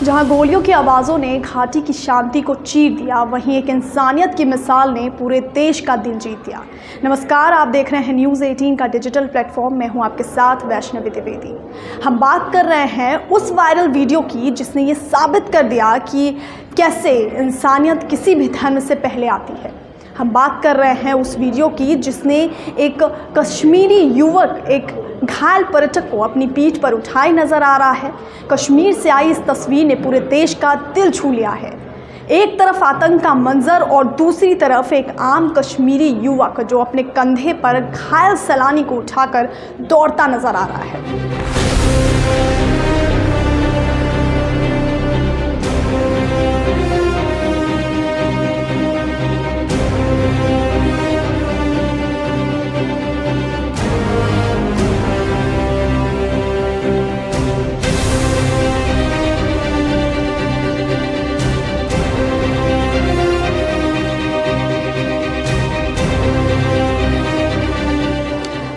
जहां गोलियों की आवाज़ों ने घाटी की शांति को चीर दिया, वहीं एक इंसानियत की मिसाल ने पूरे देश का दिल जीत लिया। नमस्कार, आप देख रहे हैं न्यूज़ 18 का डिजिटल प्लेटफॉर्म। मैं हूं आपके साथ वैष्णवी द्विवेदी। हम बात कर रहे हैं उस वायरल वीडियो की जिसने ये साबित कर दिया कि कैसे इंसानियत किसी भी धर्म से पहले आती है। हम बात कर रहे हैं उस वीडियो की जिसने एक कश्मीरी युवक, एक घायल पर्यटक को अपनी पीठ पर उठाए नजर आ रहा है। कश्मीर से आई इस तस्वीर ने पूरे देश का दिल छू लिया है। एक तरफ आतंक का मंजर और दूसरी तरफ एक आम कश्मीरी युवक जो अपने कंधे पर घायल सैलानी को उठाकर दौड़ता नजर आ रहा है।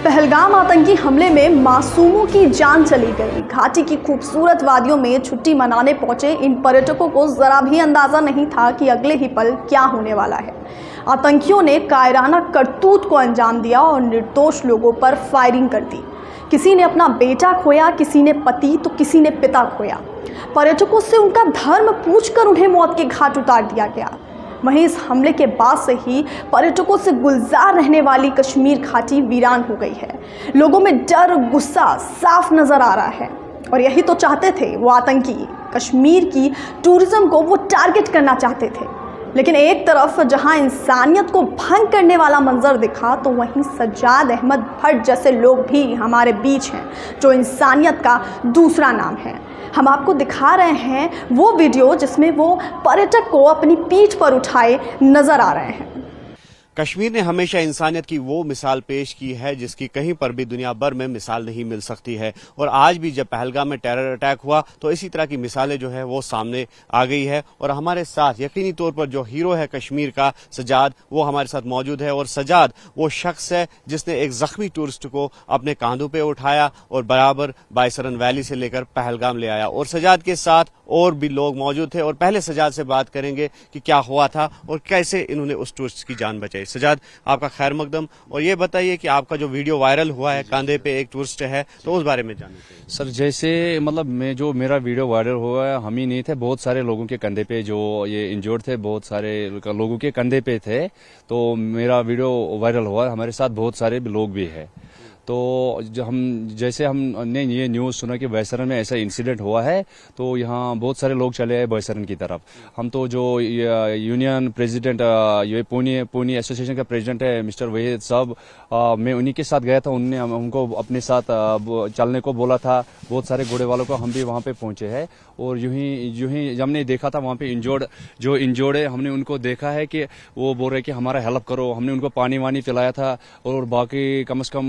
पहलगाम आतंकी हमले में मासूमों की जान चली गई। घाटी की खूबसूरत वादियों में छुट्टी मनाने पहुंचे इन पर्यटकों को जरा भी अंदाजा नहीं था कि अगले ही पल क्या होने वाला है। आतंकियों ने कायराना करतूत को अंजाम दिया और निर्दोष लोगों पर फायरिंग कर दी। किसी ने अपना बेटा खोया, किसी ने पति तो किसी ने पिता खोया। पर्यटकों से उनका धर्म पूछकर उन्हें मौत के घाट उतार दिया गया। वहीं इस हमले के बाद से ही पर्यटकों से गुलजार रहने वाली कश्मीर घाटी वीरान हो गई है। लोगों में डर, गुस्सा साफ नजर आ रहा है और यही तो चाहते थे वो आतंकी। कश्मीर की टूरिज्म को वो टारगेट करना चाहते थे। लेकिन एक तरफ जहां इंसानियत को भंग करने वाला मंजर दिखा, तो वहीं सज्जाद अहमद भट्ट जैसे लोग भी हमारे बीच हैं, जो इंसानियत का दूसरा नाम है। हम आपको दिखा रहे हैं वो वीडियो जिसमें वो पर्यटक को अपनी पीठ पर उठाए नजर आ रहे हैं। कश्मीर ने हमेशा इंसानियत की वो मिसाल पेश की है जिसकी कहीं पर भी दुनिया भर में मिसाल नहीं मिल सकती है। और आज भी जब पहलगाम में टेरर अटैक हुआ तो इसी तरह की मिसालें जो है वो सामने आ गई है। और हमारे साथ यकीनी तौर पर जो हीरो है कश्मीर का, सजाद, वो हमारे साथ मौजूद है। और सजाद वो शख्स है जिसने एक जख्मी टूरिस्ट को अपने कांधों पर उठाया और बराबर बायसरन वैली से लेकर पहलगाम ले आया। और सजाद के साथ और भी लोग मौजूद थे। और पहले सजाद से बात करेंगे कि क्या हुआ था और कैसे इन्होंने उस टूरिस्ट की जान बचाई। सजाद, आपका खैर मकदम। और ये बताइए कि आपका जो वीडियो वायरल हुआ है, कांधे पे एक टूरिस्ट है, तो उस बारे में जानना चाहिए। सर, जैसे मतलब मेरा वीडियो वायरल हुआ है, हम ही नहीं थे, बहुत सारे लोगों के कंधे पे जो ये इंजर्ड थे, बहुत सारे लोगों के कंधे पे थे। तो मेरा वीडियो वायरल हुआ, हमारे साथ बहुत सारे लोग भी है। तो हमने ये न्यूज़ सुना कि बायसरन में ऐसा इंसिडेंट हुआ है, तो यहाँ बहुत सारे लोग चले आए बायसरन की तरफ। हम तो जो यूनियन प्रेसिडेंट, ये पूनी एसोसिएशन का प्रेसिडेंट है मिस्टर वहीद साहब, मैं उन्हीं के साथ गया था। उन्होंने हमको अपने साथ चलने को बोला था। बहुत सारे घोड़े वालों को हम भी वहाँ पे पहुँचे हैं। और यूं ही हमने देखा था वहाँ पे इंजोर्ड है, हमने उनको देखा है कि वो बोल रहे कि हमारा हेल्प करो। हमने उनको पानी वानी पिलाया था। और बाकी कम से कम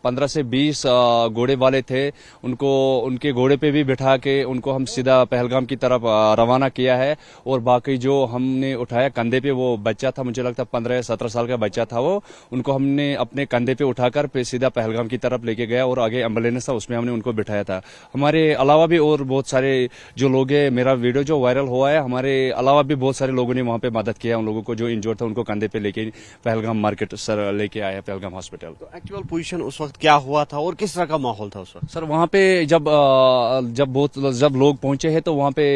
15 से 20 घोड़े वाले थे, उनको उनके घोड़े पे भी बिठा के उनको हम सीधा पहलगाम की तरफ रवाना किया है। और बाकी जो हमने उठाया कंधे पे, वो बच्चा था, मुझे लगता 15-17 साल का बच्चा था वो, उनको हमने अपने कंधे पे उठाकर सीधा पहलगाम की तरफ लेके गया। और आगे एम्बुलेंस था, उसमें हमने उनको बिठाया था। हमारे अलावा भी और बहुत सारे जो लोग हैं, मेरा वीडियो जो वायरल हुआ है, हमारे अलावा भी बहुत सारे लोगों ने वहाँ पे मदद किया। उन लोगों को जो इंजर्ड था उनको कंधे पे लेके पहलगाम मार्केट सर लेके आया, पहलगाम हॉस्पिटल। तो एक्चुअल पोजीशन उस वक्त क्या हुआ था और किस तरह का माहौल था उस वक्त? सर, वहाँ पे जब लोग पहुंचे हैं तो वहाँ पे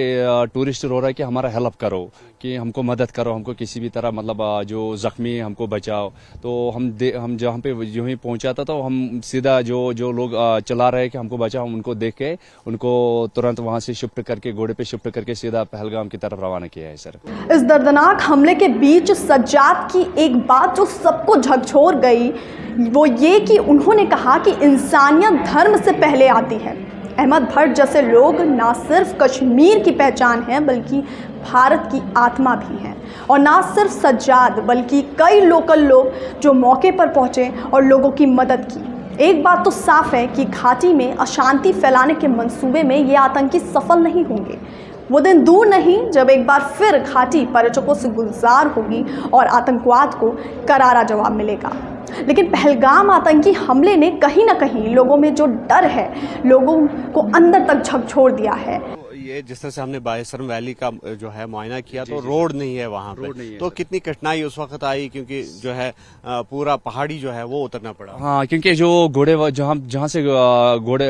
टूरिस्ट रो रहा है कि हमारा हेल्प करो, कि हमको मदद करो, हमको किसी भी तरह मतलब जो जख्मी है हमको बचाओ। तो हम जहाँ पे यूं ही पहुंचा था तो हम सीधा जो लोग चला रहे हैं कि हमको बचाओ, हम उनको देख के उनको तुरंत वहाँ से शिफ्ट करके, घोड़े पे शिफ्ट करके सीधा पहलगाम की तरफ रवाना किया है। सर, इस दर्दनाक हमले के बीच सज्जाद की एक बात जो सबको झकझोर गई, वो ये कि उन्होंने कहा कि इंसानियत धर्म से पहले आती है। अहमद भट्ट जैसे लोग ना सिर्फ कश्मीर की पहचान है बल्कि भारत की आत्मा भी हैं। और ना सिर्फ सज्जाद बल्कि कई लोकल लोग जो मौके पर पहुंचे और लोगों की मदद की। एक बात तो साफ है कि घाटी में अशांति फैलाने के मंसूबे में ये आतंकी सफल नहीं होंगे। वो दिन दूर नहीं जब एक बार फिर घाटी पर्यटकों से गुलजार होगी और आतंकवाद को करारा जवाब मिलेगा। लेकिन पहलगाम आतंकी हमले ने कहीं ना कहीं लोगों में जो डर है, लोगों को अंदर तक झकझोर दिया है। ये जिस तरह से हमने बायसरम वैली का जो है मुआयना किया तो जी। रोड नहीं है वहाँ रोड पे, नहीं है तो सर। कितनी कठिनाई उस वक्त आई, क्योंकि जो है पूरा पहाड़ी जो है वो उतरना पड़ा। हाँ, क्योंकि जो घोड़े जहाँ से घोड़े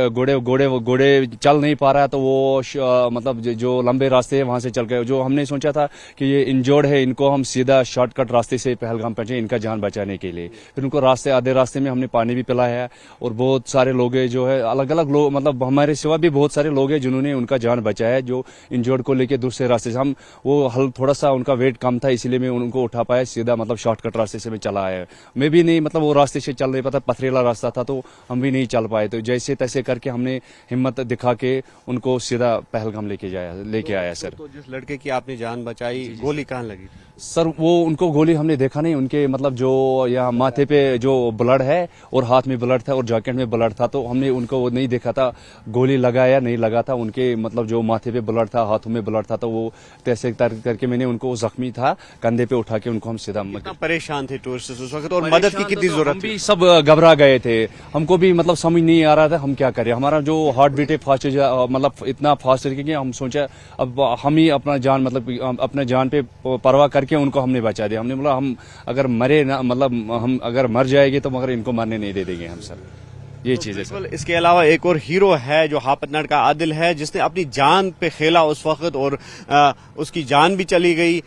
चल नहीं पा रहा है, तो वो मतलब जो लंबे रास्ते हैं वहां से चल गए। जो हमने सोचा था कि ये इंजर्ड है, इनको हम सीधा शॉर्टकट रास्ते से पहलगाम पहुंचे इनका जान बचाने के लिए। फिर उनको आधे रास्ते में हमने पानी भी पिलाया है, और बहुत सारे लोग हैं जो है अलग अलग लोग, मतलब हमारे सिवा भी बहुत सारे लोग हैं जिन्होंने उनका जान बचाया है, जो इंजर्ड को लेके दूसरे रास्ते से। हम वो थोड़ा सा उनका वेट कम था, इसलिए मैं उनको उठा पाया, सीधा मतलब शॉर्टकट रास्ते से मैं चला आया। मैं भी नहीं, मतलब वो रास्ते से चल नहीं पाता, पथरीला रास्ता था, तो हम भी नहीं चल पाए। तो जैसे तैसे करके हमने हिम्मत दिखा के उनको सीधा पहलगाम लेके आया सर। तो जिस लड़के की आपने जान बचाई, गोली कहाँ लगी थी? सर वो उनको गोली हमने देखा नहीं, उनके मतलब जो यहाँ माथे पे जो ब्लड है और हाथ में ब्लड था और जैकेट में ब्लड था, तो हमने उनको वो नहीं देखा था गोली लगा या नहीं लगा था। उनके मतलब जो माथे पे ब्लड था, हाथों में ब्लड था, तो वो तैसे करके मैंने उनको जख्मी था कंधे पे उठा के उनको हम सीधा कितना परेशान थे टूरिस्ट उस वक्त, और मदद की कितनी जरूरत हम थी? भी सब घबरा गए थे, हमको भी मतलब समझ नहीं आ रहा था हम क्या करें। हमारा जो हार्ट बीट है फास्ट, मतलब इतना फास्ट तरीके कि हम सोचा अब हम ही अपना जान, मतलब अपने जान पे परवाह करके उनको हमने बचा दिया। हमने बोला हम अगर मरे ना, मतलब हम अगर मर जाएंगे तो मगर इनको मरने नहीं दे देंगे हम सर। ये चीज है सर। बिल्कुल, इसके अलावा एक और हीरो है जो हापतनाड का आदिल है, जिसने अपनी जान पे खेला उस वक्त, और उसकी जान भी चली गई।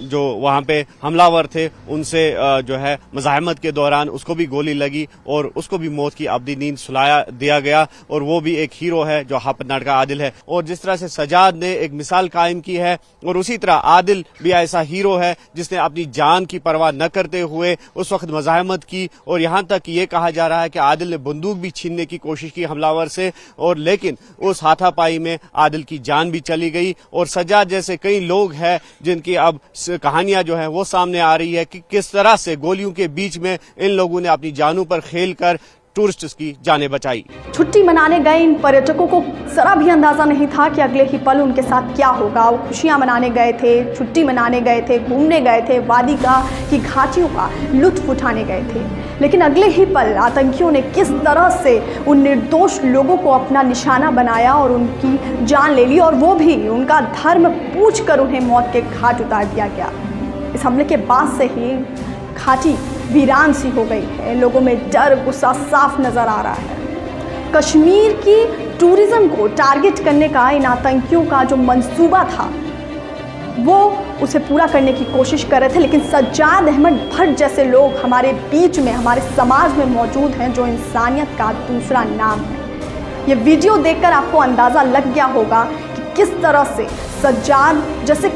जो वहां पे हमलावर थे उनसे जो है मज़ाहमत के दौरान उसको भी गोली लगी और उसको भी मौत की अब्दी नींद सुलाया दिया गया, और वो भी एक हीरो है जो हापतनाड का आदिल है। और जिस तरह से सजाद ने एक मिसाल कायम की है, और उसी तरह आदिल भी ऐसा हीरो है जिसने अपनी जान की परवाह न करते हुए उस वक्त मज़ाहमत की, और यहाँ तक ये कहा जा रहा है कि आदिल ने बंदूक भी छीनने की कोशिश की हमलावर से, और लेकिन उस हाथापाई में आदिल की जान भी चली गई। और सज्जाद जैसे कई लोग हैं जिनकी अब कहानियां जो है वो सामने आ रही है कि किस तरह से गोलियों के बीच में इन लोगों ने अपनी जानों पर खेलकर टूरिस्ट्स की जानें बचाई। छुट्टी मनाने गए इन पर्यटकों को जरा भी अंदाजा नहीं था कि अगले ही पल उनके साथ क्या होगा। वो खुशियां मनाने गए थे, छुट्टी मनाने गए थे, घूमने गए थे, वादी का की घाटियों का लुत्फ उठाने गए थे, लेकिन अगले ही पल आतंकियों ने किस तरह से उन निर्दोष लोगों को अपना निशाना बनाया और उनकी जान ले ली, और वो भी उनका धर्म पूछकर उन्हें मौत के घाट उतार दिया गया। इस हमले के बाद से ही घाटी वीरान सी हो गई है। लोगों में डर, गुस्सा साफ नजर आ रहा है। कश्मीर की टूरिज्म को टारगेट करने का इन आतंकियों का जो मंसूबा था वो उसे पूरा करने की कोशिश कर रहे थे, लेकिन सज्जाद अहमद भट्ट जैसे लोग हमारे बीच में, हमारे समाज में मौजूद हैं, जो इंसानियत का दूसरा नाम है। ये वीडियो देखकर आपको अंदाज़ा लग गया होगा कि किस तरह से सज्जाद जैसे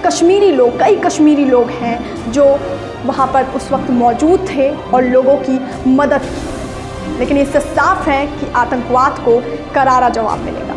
कश्मीरी लोग, कई कश्मीरी लोग हैं जो वहाँ पर उस वक्त मौजूद थे और लोगों की मदद की। लेकिन इससे साफ है कि आतंकवाद को करारा जवाब मिलेगा।